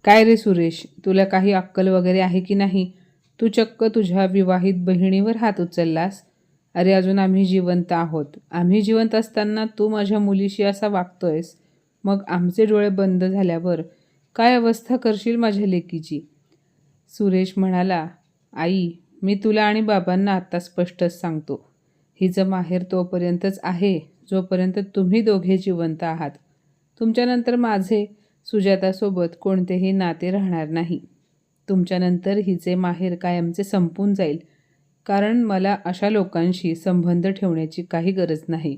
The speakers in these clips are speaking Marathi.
काय रे सुरेश, तुला काही अक्कल वगैरे आहे की नाही? तू चक्क तुझ्या विवाहित बहिणीवर हात उचललास. अरे अजून आम्ही जिवंत आहोत. आम्ही जिवंत असताना तू माझ्या मुलीशी असा वागतोयस. मग आमचे डोळे बंद झाल्यावर काय अवस्था करशील माझ्या लेकीची? सुरेश म्हणाला, आई, मी तुला आणि बाबांना आत्ता स्पष्टच सांगतो. हिचं माहेर तोपर्यंतच आहे जोपर्यंत तुम्ही दोघे जिवंत आहात. तुमच्यानंतर माझे सुजातासोबत कोणतेही नाते राहणार नाही. तुमच्यानंतर हिचे माहेर कायमचे संपून जाईल, कारण मला अशा लोकांशी संबंध ठेवण्याची काही गरज नाही.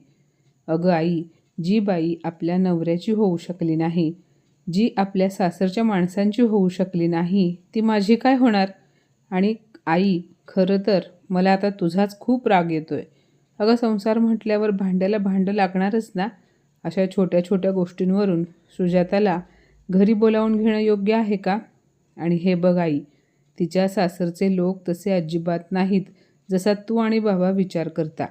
अगं आई, जी बाई आपल्या नवऱ्याची होऊ शकली नाही, जी आपल्या सासरच्या माणसांची होऊ शकली नाही, ती माझी काय होणार? आणि आई, खरं तर मला आता तुझाच खूप राग येतोय. अगं संसार म्हटल्यावर भांड्याला भांडं लागणारच ना. अशा छोट्या छोट्या गोष्टींवरून सुजाताला घरी बोलावून घेणं योग्य आहे का? आणि हे बघ आई, तिच्या सासरचे लोक तसे अजिबात नाहीत जसा तू आणि बाबा विचार करता.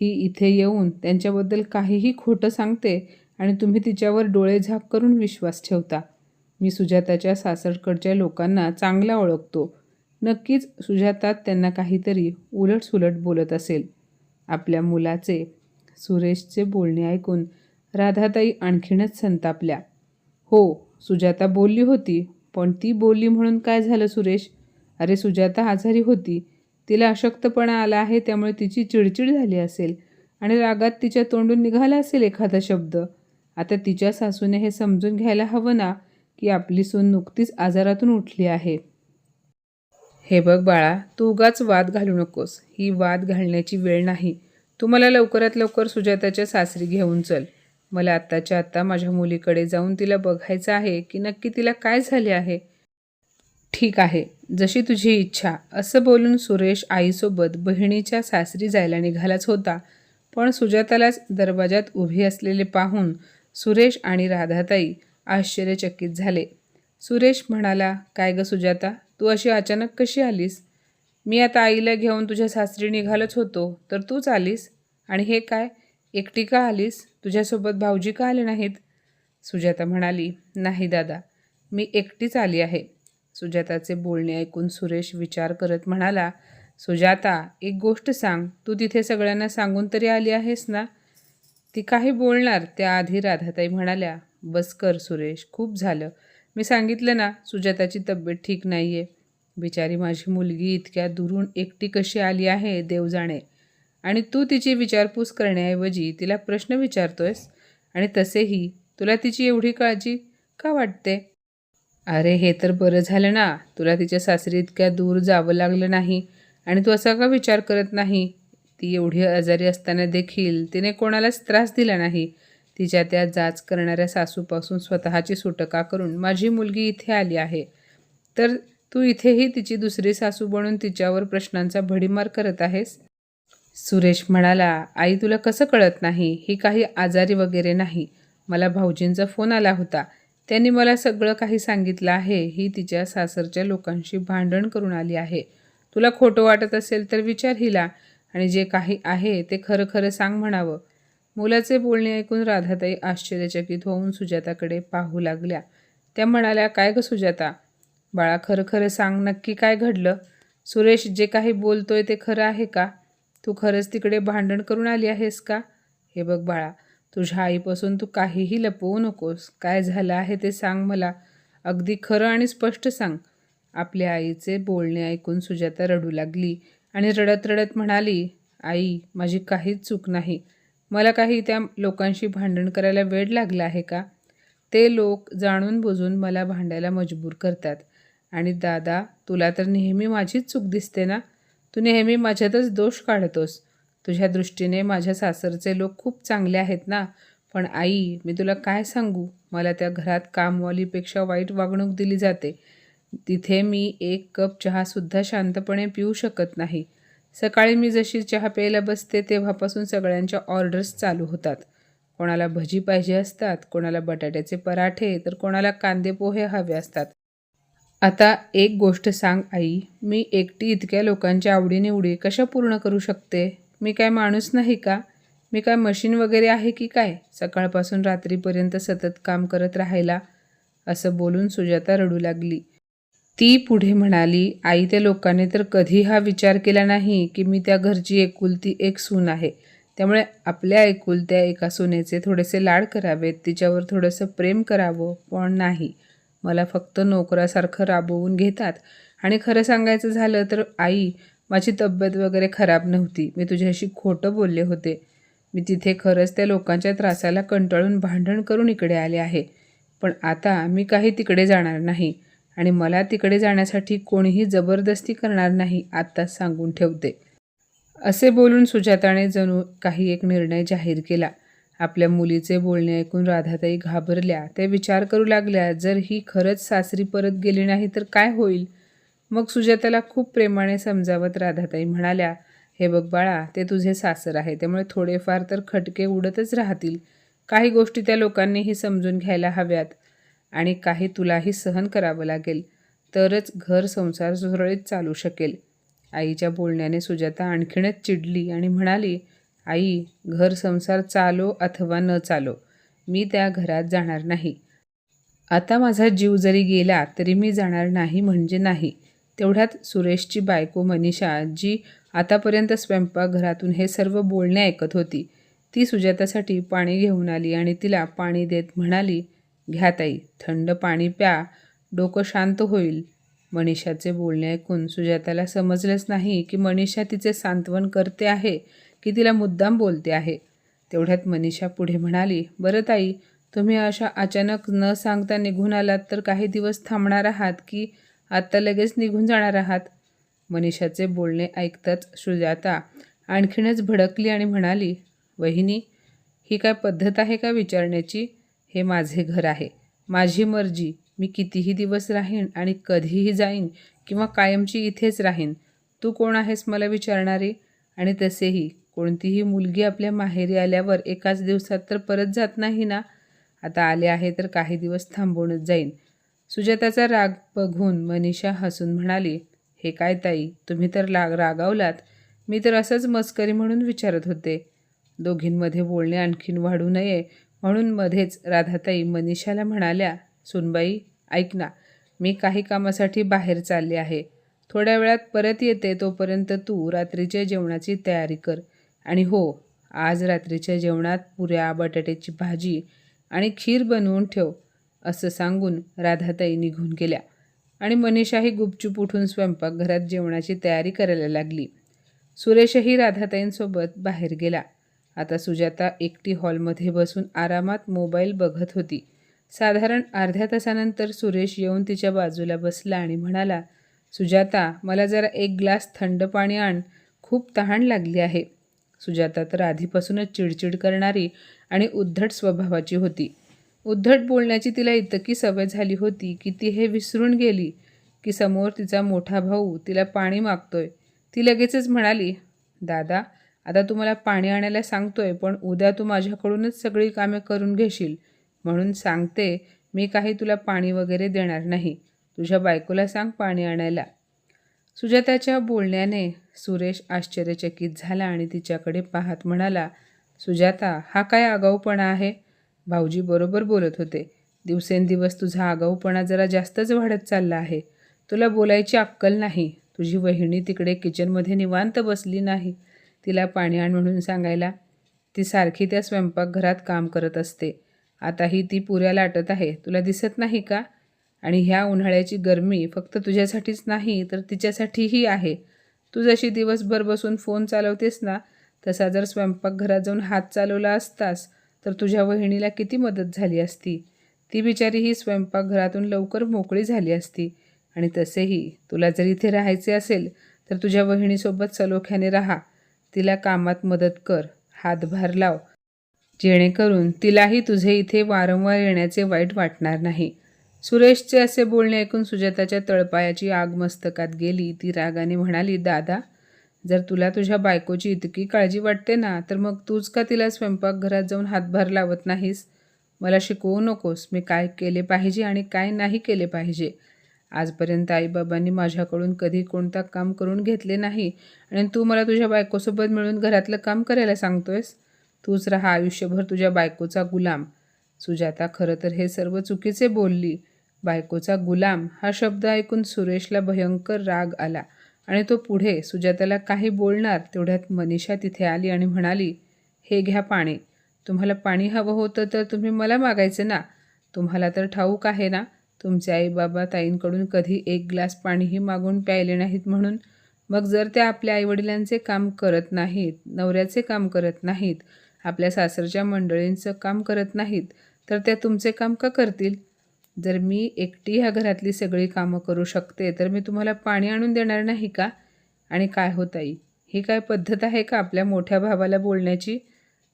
ही इथे येऊन त्यांच्याबद्दल काहीही खोटं सांगते आणि तुम्ही तिच्यावर डोळे झाक करून विश्वास ठेवता. मी सुजाताच्या सासरकडच्या लोकांना चांगला ओळखतो. नक्कीच सुजातात त्यांना काहीतरी उलटसुलट बोलत असेल. आपल्या मुलाचे सुरेशचे बोलणे ऐकून राधाताई आणखीनच संतापल्या. हो, सुजाता बोलली होती, पण ती बोलली म्हणून काय झालं सुरेश? अरे सुजाता आजारी होती. तिला अशक्तपणा आला आहे, त्यामुळे तिची चिडचिड झाली असेल आणि रागात तिच्या तोंडून निघाला असेल एखादा शब्द. आता तिच्या सासूने हे समजून घ्यायला हवं ना, की आपली सून नुकतीच आजारातून उठली आहे. हे बघ बाळा, तू उगाच वाद घालू नकोस. ही वाद घालण्याची वेळ नाही. तू मला लवकरात लवकर सुजाताच्या सासरी घेऊन चल. मला आत्ताच्या आत्ता माझ्या मुलीकडे जाऊन तिला बघायचं आहे की नक्की तिला काय झाले आहे. ठीक आहे, जशी तुझी इच्छा, असं बोलून सुरेश आईसोबत बहिणीच्या सासरी जायला निघालाच होता. पण सुजातालाच दरवाजात उभी असलेले पाहून सुरेश आणि राधाताई आश्चर्यचकित झाले. सुरेश म्हणाला, काय गं सुजाता, तू अशी अचानक कशी आलीस? मी आता आईला घेऊन तुझ्या सासरी निघालोच होतो, तर तूच आलीस. आणि हे काय, एकटी का आलीस? तुझ्यासोबत भाऊजी का आले नाहीत? सुजाता म्हणाली, नाही दादा, मी एकटीच आली आहे. सुजाताचे बोलणे ऐकून सुरेश विचार करत म्हणाला, सुजाता, एक गोष्ट सांग, तू तिथे सगळ्यांना सांगून तरी आली आहेस ना? ती काही बोलणार त्याआधी राधाताई म्हणाल्या, बस कर सुरेश, खूप झालं. मी सांगितलं ना, सुजाताची तब्येत ठीक नाही आहे. बिचारी माझी मुलगी इतक्या दुरून एकटी कशी आली आहे देव जाणे. आणि तू तिची विचारपूस करण्याऐवजी तिला प्रश्न विचारतोयस. आणि तसेही तुला तिची एवढी काळजी का वाटते? अरे हे तर बरं झालं ना, तुला तिच्या सासरी इतक्या दूर जावं लागलं नाही. आणि तू असा का विचार करत नाही? ती एवढी आजारी असताना देखील तिने कोणालाच त्रास दिला नाही. तिच्या त्या जाच करणाऱ्या सासूपासून स्वतःची सुटका करून माझी मुलगी इथे आली आहे. तर तू इथेही तिची दुसरी सासू बनून तिच्यावर प्रश्नांचा भडीमार करत आहेस. सुरेश म्हणाला, आई तुला कसं कळत नाही? ही काही आजारी वगैरे नाही. मला भाऊजींचा फोन आला होता. त्यांनी मला सगळं काही सांगितलं आहे. ही तिच्या सासरच्या लोकांशी भांडण करून आली आहे. तुला खोटं वाटत असेल तर विचार हिला, आणि जे काही आहे ते खरं खरं सांग म्हणावं. मुलाचे बोलणे ऐकून राधाताई आश्चर्यचकित होऊन सुजाताकडे पाहू लागल्या. त्या म्हणाल्या, काय गं सुजाता, बाळा खरं खरं सांग, नक्की काय घडलं? सुरेश जे काही बोलतोय ते खरं आहे का? तू खरंच तिकडे भांडण करून आली आहेस का? हे बघ बाळा, तुझ्या आईपासून तू काहीही लपवू नकोस. काय झालं आहे ते सांग मला. अगदी खरं आणि स्पष्ट सांग. आपल्या आईचे बोलणे ऐकून सुजाता रडू लागली आणि रडत रडत म्हणाली, आई, माझी काहीच चूक नाही. मला काही त्या लोकांशी भांडण करायला वेळ लागला आहे का? ते लोक जाणून बुजून मला भांडायला मजबूर करतात. आणि दादा, तुला तर नेहमी माझीच चूक दिसते ना. तू नेहमी माझ्यातच दोष काढतोस. तुझ्या दृष्टीने माझ्या सासरचे लोक खूप चांगले आहेत ना. पण आई, मी तुला काय सांगू, मला त्या घरात कामवालीपेक्षा वाईट वागणूक दिली जाते. तिथे मी एक कप चहासुद्धा शांतपणे पिऊ शकत नाही. सकाळी मी जशी चहा प्यायला बसते तेव्हापासून सगळ्यांच्या ऑर्डर्स चालू होतात. कोणाला भजी पाहिजे असतात, कोणाला बटाट्याचे पराठे, तर कोणाला कांदे पोहे हवे असतात. आता एक गोष्ट सांग आई, मी एकटी इतक्या लोकांच्या आवडीनिवडी कशा पूर्ण करू शकते? मी काय माणूस नाही का? मी काय मशीन वगैरे आहे की काय, सकाळपासून रात्रीपर्यंत सतत काम करत राहायला? असं बोलून सुजाता रडू लागली. ती पुढे म्हणाली, आई, त्या लोकांनी तर कधी हा विचार केला नाही की मी त्या घरची एकुलती एक सून आहे. त्यामुळे आपल्या एकुलत्या एका सुनेचे थोडेसे लाड करावेत, तिच्यावर थोडंसं प्रेम करावं. पण नाही, मला फक्त नोकरासारखं राबवून घेतात. आणि खरं सांगायचं झालं तर आई, माझी तब्येत वगैरे खराब नव्हती. मी तुझ्याशी खोटं बोलले होते. मी तिथे खरंच त्या लोकांच्या त्रासाला कंटाळून भांडण करून इकडे आले आहे. पण आता मी काही तिकडे जाणार नाही आणि मला तिकडे जाण्यासाठी कोणीही जबरदस्ती करणार नाही, आत्ताच सांगून ठेवते. असे बोलून सुजाताने जणू काही एक निर्णय जाहीर केला. आपल्या मुलीचे बोलणे ऐकून राधाताई घाबरल्या. त्या विचार करू लागल्या, जर ही खरंच सासरी परत गेली नाही तर काय होईल? मग सुजाताला खूप प्रेमाने समजावत राधाताई म्हणाल्या, हे बघ बाळा, ते तुझे सासर आहे, त्यामुळे थोडेफार तर खटके उडतच राहतील. काही गोष्टी त्या लोकांनीही समजून घ्यायला हव्यात आणि काही तुलाही सहन करावं लागेल. तरच घर संसार सुरळीत चालू शकेल. आईच्या बोलण्याने सुजाता आणखीनच चिडली आणि म्हणाली, आई, घर संसार चालो अथवा न चालो, मी त्या घरात जाणार नाही. आता माझा जीव जरी गेला तरी मी जाणार नाही म्हणजे नाही. तेवढ्यात सुरेशची बायको मनीषा, जी आतापर्यंत स्वयंपाकघरातून हे सर्व बोलणे ऐकत होती, ती सुजातासाठी पाणी घेऊन आली आणि तिला पाणी देत म्हणाली, घ्या ताई, थंड पाणी प्या, डोकं शांत होईल. मनीषाचे बोलणे ऐकून सुजाताला समजलंच नाही की मनीषा तिचे सांत्वन करते आहे की तिला मुद्दाम बोलते आहे. तेवढ्यात मनीषा पुढे म्हणाली, बरं ताई, तुम्ही अशा अचानक न सांगता निघून आलात तर काही दिवस थांबणार आहात की आत्ता लगेच निघून जाणार आहात? मनीषाचे बोलणे ऐकताच सुजाता आणखीनच भडकली आणि म्हणाली, वहिनी, ही काय पद्धत आहे का विचारण्याची? हे माझे घर आहे, माझी मर्जी. मी कितीही दिवस राहीन आणि कधीही जाईन किंवा कायमची इथेच राहीन. तू कोण आहेस मला विचारणारी? आणि तसेही कोणतीही मुलगी आपल्या माहेरी आल्यावर एकाच दिवसात तर परत जात नाही ना. आता आले आहे तर काही दिवस थांबूनच जाईन. सुजाताचा राग बघून मनीषा हसून म्हणाली, हे काय ताई, तुम्ही तर रागावलात. मी तर असंच मस्करी म्हणून विचारत होते. दोघींमध्ये बोलणे आणखीन वाढू नये म्हणून मध्येच राधाताई मनीषाला म्हणाल्या, सुनबाई, ऐक ना, मी काही कामासाठी बाहेर चालले आहे. थोड्या वेळात परत येते, तोपर्यंत तू रात्रीच्या जेवणाची तयारी कर. आणि हो, आज रात्रीच्या जेवणात पुऱ्या, बटाट्याची भाजी आणि खीर बनवून ठेव. असं सांगून राधाताई निघून गेल्या आणि मनीषाही गुपचूप उठून स्वयंपाकघरात जेवणाची तयारी करायला लागली. सुरेशही राधाताईंसोबत बाहेर गेला. आता सुजाता एकटी हॉलमध्ये बसून आरामात मोबाईल बघत होती. साधारण अर्ध्या तासानंतर सुरेश येऊन तिच्या बाजूला बसला आणि म्हणाला, सुजाता, मला जरा एक ग्लास थंड पाणी आण, खूप तहान लागली आहे. सुजाता तर आधीपासूनच चिडचिड करणारी आणि उद्धट स्वभावाची होती. उद्धट बोलण्याची तिला इतकी सवय झाली होती की ती हे विसरून गेली की समोर तिचा मोठा भाऊ तिला पाणी मागतोय. ती लगेचच म्हणाली, दादा, आता तू मला पाणी आणायला सांगतोय, पण उद्या तू माझ्याकडूनच सगळी कामे करून घेशील म्हणून सांगते, मी काही तुला पाणी वगैरे देणार नाही. तुझ्या बायकोला सांग पाणी आणायला. सुजाताच्या बोलण्याने सुरेश आश्चर्यचकित झाला आणि तिच्याकडे पाहत म्हणाला, सुजाता, हा काय आगाऊपणा आहे? भाऊजी बरोबर बोलत होते. दिवसेंदिवस तुझा आगाऊपणा जरा जास्तच वाढत चालला आहे. तुला बोलायची अक्कल नाही. तुझी वहिनी तिकडे किचनमध्ये निवांत बसली नाही तिला पाणी आण म्हणून सांगायला. ती सारखी त्या स्वयंपाकघरात काम करत असते. आताही ती पुऱ्या लाटत आहे, तुला दिसत नाही का? आणि ह्या उन्हाळ्याची गरमी फक्त तुझ्यासाठीच नाही तर तिच्यासाठीही आहे. तू जशी दिवसभर बसून फोन चालवतेस ना, तसा जर स्वयंपाकघरात जाऊन हात चालवला असतास तर तुझ्या वहिनीला किती मदत झाली असती. ती बिचारी ही स्वयंपाकघरातून लवकर मोकळी झाली असती. आणि तसेही तुला जर इथे राहायचे असेल तर तुझ्या वहिनीसोबत सलोख्याने राहा. तिला कामात मदत कर, हातभार लाव, जेणेकरून तिलाही तुझे इथे वारंवार येण्याचे वाईट वाटणार नाही. सुरेशचे असे बोलणे ऐकून सुजाताच्या तळपायाची आग मस्तकात गेली. ती रागाने म्हणाली, दादा, जर तुला तुझ्या बायकोची इतकी काळजी वाटते ना, तर मग तूच का तिला स्वयंपाकघरात जाऊन हातभार लावत नाहीस? मला शिकवू नकोस मी काय केले पाहिजे आणि काय नाही केले पाहिजे. आजपर्यंत आईबाबांनी माझ्याकडून कधी कोणता काम करून घेतले नाही आणि तू मला तुझ्या बायकोसोबत मिळून घरातलं काम करायला सांगतोयस. तूच राहा आयुष्यभर तुझ्या बायकोचा गुलाम. सुजाता खरं तर हे सर्व चुकीचे बोलली. बायकोचा गुलाम हा शब्द ऐकून सुरेशला भयंकर राग आला आणि तो पुढे सुजाताला काही बोलणार तेवढ्यात मनीषा तिथे आली आणि म्हणाली, हे घ्या पाणी. तुम्हाला पाणी हवं होतं तर तुम्ही मला मागायचं ना. तुम्हाला तर ठाऊक आहे ना, तुमचे आई बाबा ताईंकडून कधी एक ग्लास पाणीही मागून प्यायले नाहीत म्हणून. मग जर त्या आपल्या आईवडिलांचे काम करत नाहीत, नवऱ्याचे काम करत नाहीत, आपल्या सासरच्या मंडळींचं काम करत नाहीत, तर त्या तुमचे काम का करतील? जर मी एकटी ह्या घरातली सगळी कामं करू शकते तर मी तुम्हाला पाणी आणून देणार नाही का? आणि काय हो ताई, ही काय पद्धत आहे का आपल्या मोठ्या भावाला बोलण्याची?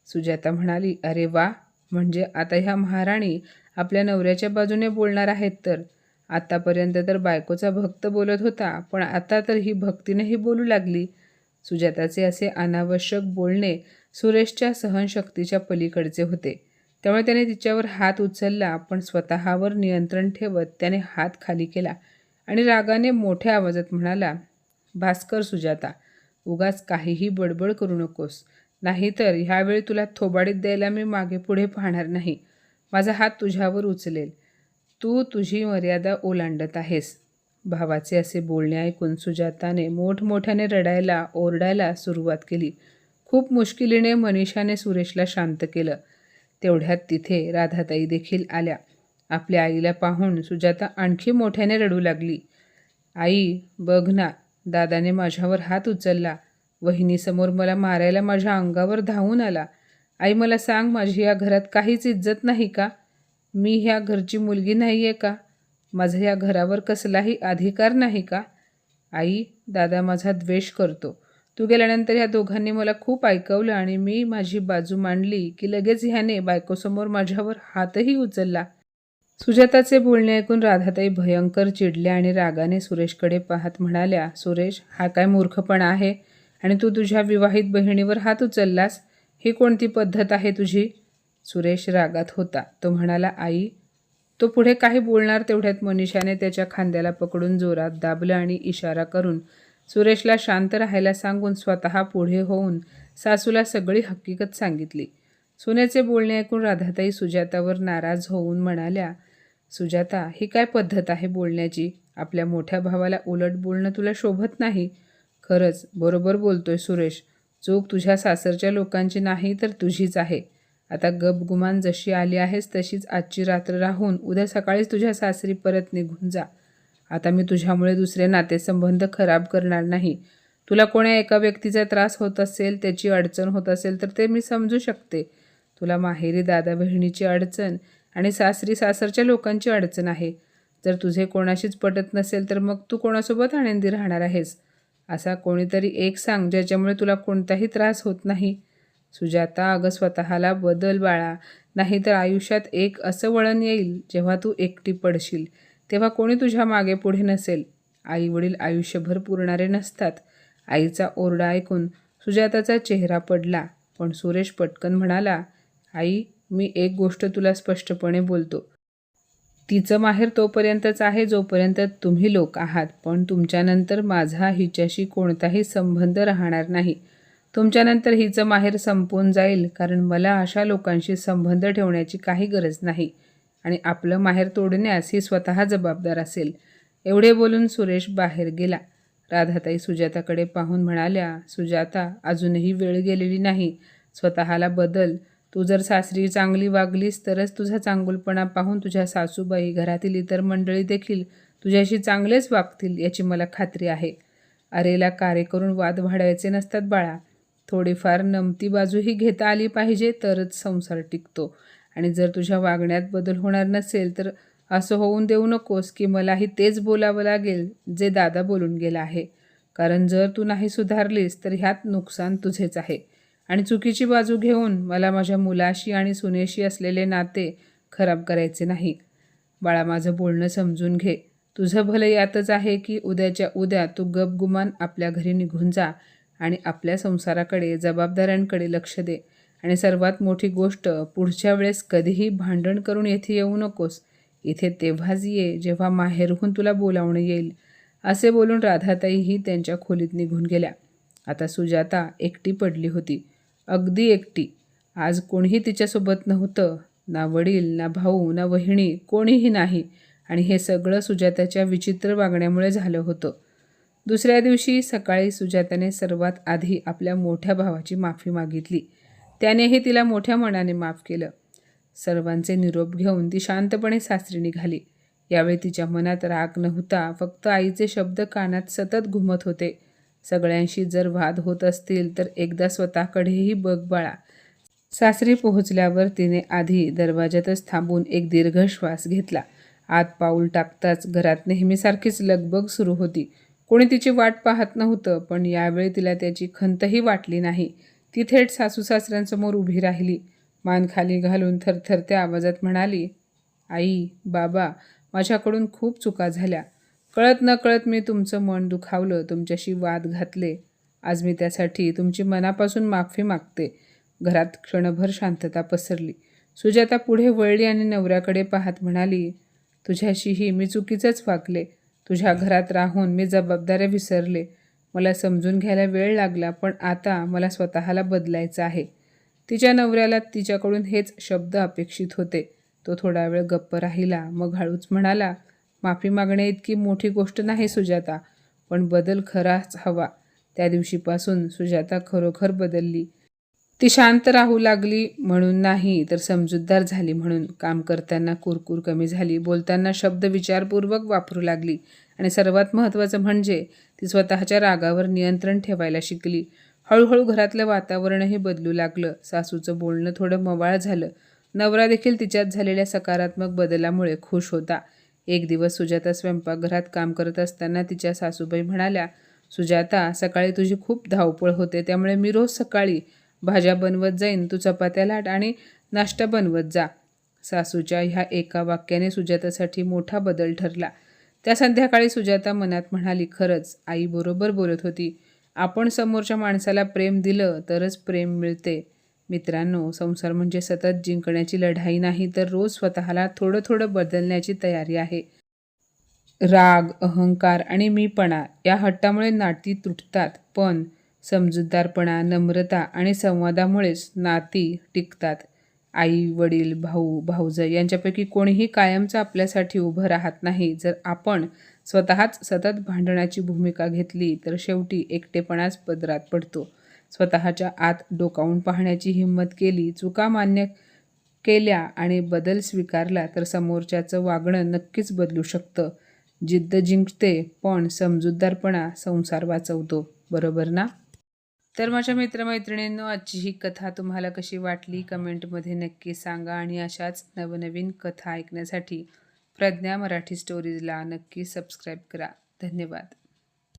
सुजाता म्हणाली, अरे वा, म्हणजे आता ह्या महाराणी आपल्या नवऱ्याच्या बाजूने बोलणार आहेत तर. आतापर्यंत तर बायकोचा भक्त बोलत होता, पण आता तर ही भक्तीनेही बोलू लागली. सुजाताचे असे अनावश्यक बोलणे सुरेशच्या सहनशक्तीच्या पलीकडचे होते. त्यामुळे त्याने तिच्यावर हात उचलला, पण स्वतःवर नियंत्रण ठेवत त्याने हात खाली केला आणि रागाने मोठ्या आवाजात म्हणाला, भास्कर सुजाता, उगाच काहीही बडबड करू नकोस. नाहीतर ह्यावेळी तुला थोबाडीत द्यायला मी मागे पुढे पाहणार नाही. माझा हात तुझ्यावर उचलेल. तू तुझी मर्यादा ओलांडत आहेस. भावाचे असे बोलणे ऐकून सुजाताने मोठमोठ्याने रडायला ओरडायला सुरुवात केली. खूप मुश्किलीने मनीषाने सुरेशला शांत केलं. तेवढ्यात तिथे राधाताई देखील आल्या. आपल्या आईला पाहून सुजाता आणखी मोठ्याने रडू लागली. आई, बघ ना, दादाने माझ्यावर हात उचलला. वहिनीसमोर मला मारायला माझ्या अंगावर धावून आला. आई, मला सांग, माझी या घरात काहीच इज्जत नाही का? मी ह्या घरची मुलगी नाही आहे का? माझा या घरावर कसलाही अधिकार नाही का? आई, दादा माझा द्वेष करतो. तू गेल्यानंतर ह्या दोघांनी मला खूप ऐकवलं आणि मी माझी बाजू मांडली की लगेच ह्याने बायकोसमोर माझ्यावर हातही उचलला. सुजाताचे बोलणे ऐकून राधाताई भयंकर चिडल्या आणि रागाने सुरेशकडे पाहत म्हणाल्या, सुरेश, हा काय मूर्खपणा आहे आणि तू तुझ्या विवाहित बहिणीवर हात उचललास? ही कोणती पद्धत आहे तुझी? सुरेश रागात होता. तो म्हणाला, आई. तो पुढे काही बोलणार तेवढ्यात मनीषाने त्याच्या खांद्याला पकडून जोरात दाबलं आणि इशारा करून सुरेशला शांत राहायला सांगून स्वतः पुढे होऊन सासूला सगळी हकीकत सांगितली. सुनेचे बोलणे ऐकून राधाताई सुजातावर नाराज होऊन म्हणाल्या, सुजाता, ही काय पद्धत आहे बोलण्याची? आपल्या मोठ्या भावाला उलट बोलणं तुला शोभत नाही. खरंच बरोबर बोलतोय सुरेश. चूक तुझ्या सासरच्या लोकांची नाही तर तुझीच आहे. आता गपगुमान जशी आली आहेस तशीच आजची रात्र राहून उद्या सकाळीच तुझ्या सासरी परत निघून जा. आता मी तुझ्यामुळे दुसरे नातेसंबंध खराब करणार नाही. तुला कोण्या एका व्यक्तीचा त्रास होत असेल, त्याची अडचण होत असेल तर ते मी समजू शकते. तुला माहेरी दादा बहिणीची अडचण आणि सासरी सासरच्या लोकांची अडचण आहे. जर तुझे कोणाशीच पटत नसेल तर मग तू कोणासोबत आनंदी राहणार आहेस? असा कोणीतरी एक सांग ज्याच्यामुळे तुला कोणताही त्रास होत नाही. सुजाता, अगं स्वतःला बदल बाळा, नाहीतर आयुष्यात एक असं वळण येईल जेव्हा तू एकटी पडशील तेव्हा कोणी तुझ्या मागे पुढे नसेल. आई वडील आयुष्यभर पुरणारे नसतात. आईचा ओरडा ऐकून सुजाताचा चेहरा पडला, पण सुरेश पटकन म्हणाला, आई, मी एक गोष्ट तुला स्पष्टपणे बोलतो. तिचं माहेर तोपर्यंतच आहे जोपर्यंत तुम्ही लोक आहात, पण तुमच्यानंतर माझा हिच्याशी कोणताही संबंध राहणार नाही. तुमच्यानंतर हिचं माहेर संपून जाईल, कारण मला अशा लोकांशी संबंध ठेवण्याची काही गरज नाही आणि आपलं माहेर तोडण्यास ही स्वतः जबाबदार असेल. एवढे बोलून सुरेश बाहेर गेला. राधाताई सुजाताकडे पाहून म्हणाल्या, सुजाता, अजूनही वेळ गेलेली नाही. स्वतःला बदल. तू जर सासरी चांगली वागलीस तरच तुझा चांगुलपणा पाहून तुझ्या सासूबाई, घरातील इतर मंडळी देखील तुझ्याशी चांगलेच वागतील याची मला खात्री आहे. अरेला कार्य करून वाद वाढवायचे नसतात बाळा. थोडीफार नमती बाजूही घेता आली पाहिजे तरच संसार टिकतो. आणि जर तुझ्या वागण्यात बदल होणार नसेल तर असं होऊन देऊ नकोस की मलाही तेच बोलावं लागेल जे दादा बोलून गेला आहे. कारण जर तू नाही सुधारलीस तर ह्यात नुकसान तुझेच आहे. आणि चुकीची बाजू घेऊन मला माझ्या मुलाशी आणि सुनेशी असलेले नाते खराब करायचे नाही. बाळा, माझं बोलणं समजून घे. तुझं भलं यातच आहे की उद्याच्या उद्या तू गपगुमान आपल्या घरी निघून जा आणि आपल्या संसाराकडे, जबाबदाऱ्यांकडे लक्ष दे. आणि सर्वात मोठी गोष्ट, पुढच्या वेळेस कधीही भांडण करून येथे येऊ नकोस. इथे तेव्हाच ये जेव्हा माहेरहून तुला बोलावणं येईल. असे बोलून राधाताईही त्यांच्या खोलीत निघून गेल्या. आता सुजाता एकटी पडली होती, अगदी एकटी. आज कोणीही तिच्यासोबत नव्हतं. ना वडील, ना भाऊ, ना वहिनी, कोणीही नाही. आणि हे सगळं सुजाताच्या विचित्र वागण्यामुळे झालं होतं. दुसऱ्या दिवशी सकाळी सुजाताने सर्वात आधी आपल्या मोठ्या भावाची माफी मागितली. त्यानेही तिला मोठ्या मनाने माफ केलं. सर्वांचे निरोप घेऊन ती शांतपणे सासरी निघाली. यावेळी तिच्या मनात राग नव्हता, फक्त आईचे शब्द कानात सतत घुमत होते. सगळ्यांशी जर वाद होत असतील तर एकदा स्वतःकडेही बघ बाळा. सासरी पोहोचल्यावर तिने आधी दरवाजातच थांबून एक दीर्घ श्वास घेतला. आत पाऊल टाकताच घरात नेहमीसारखीच लगबग सुरू होती. कोणी तिची वाट पाहत नव्हतं, पण यावेळी तिला त्याची खंतही वाटली नाही. ती थेट सासू सासऱ्यांसमोर उभी राहिली. मान खाली घालून थरथरत्या आवाजात म्हणाली, आई, बाबा, माझ्याकडून खूप चुका झाल्या. कळत नकळत मी तुमचं मन दुखावलं, तुमच्याशी वाद घातले. आज मी त्यासाठी तुमची मनापासून माफी मागते. घरात क्षणभर शांतता पसरली. सुजाता पुढे वळली आणि नवऱ्याकडे पाहत म्हणाली, तुझ्याशीही मी चुकीचंच वागले. तुझ्या घरात राहून मी जबाबदाऱ्या विसरले. मला समजून घ्यायला वेळ लागला, पण आता मला स्वतःला बदलायचं आहे. तिच्या नवऱ्याला तिच्याकडून हेच शब्द अपेक्षित होते. तो थोडा वेळ गप्प राहिला, मग हळूच म्हणाला, माफी मागणे इतकी मोठी गोष्ट नाही सुजाता, पण बदल खराच हवा. त्या दिवशीपासून सुजाता खरोखर बदलली. ती शांत राहू लागली म्हणून नाही, तर समजूतदार झाली म्हणून. काम करताना कुरकुर कमी झाली, बोलताना शब्द विचारपूर्वक वापरू लागली आणि सर्वात महत्त्वाचं म्हणजे ती स्वतःच्या रागावर नियंत्रण ठेवायला शिकली. हळूहळू घरातलं वातावरणही बदलू लागलं. सासूचं बोलणं थोडं मवाळ झालं. नवरा देखील तिच्यात झालेल्या सकारात्मक बदलामुळे खुश होता. एक दिवस सुजाता स्वयंपाकघरात काम करत असताना तिच्या सासूबाई म्हणाल्या, सुजाता, सकाळी तुझी खूप धावपळ होते, त्यामुळे मी रोज सकाळी भाज्या बनवत जाईन, तू चपात्या लाट आणि नाश्ता बनवत जा. सासूच्या ह्या एका वाक्याने सुजातासाठी मोठा बदल ठरला. त्या संध्याकाळी सुजाता मनात म्हणाली, खरंच आई बरोबर बोलत होती. आपण समोरच्या माणसाला प्रेम दिलं तरच प्रेम मिळते. मित्रांनो, संसार म्हणजे सतत जिंकण्याची लढाई नाही, तर रोज स्वतःला थोडं थोडं बदलण्याची तयारी आहे. राग, अहंकार आणि मीपणा या हट्टामुळे नाती तुटतात, पण समजूतदारपणा, नम्रता आणि संवादामुळेच नाती टिकतात. आई, वडील, भाऊ, भाऊजाई यांच्यापैकी कोणीही कायमचं आपल्यासाठी उभं राहत नाही. जर आपण स्वतःच सतत भांडणाची भूमिका घेतली तर शेवटी एकटेपणाच पदरात पडतो. स्वतःच्या आत डोकावून पाहण्याची हिंमत केली, चुका मान्य केल्या आणि बदल स्वीकारला तर समोरच्याचं वागणं नक्कीच बदलू शकतं. जिद्द जिंकते, पण समजूतदारपणा संसार वाचवतो. बरोबर ना? तर माझ्या मित्रमैत्रिणींनो, आजची ही कथा तुम्हाला कशी वाटली कमेंटमध्ये नक्की सांगा आणि अशाच नवनवीन कथा ऐकण्यासाठी प्रज्ञा मराठी स्टोरीजला नक्की सबस्क्राईब करा. धन्यवाद.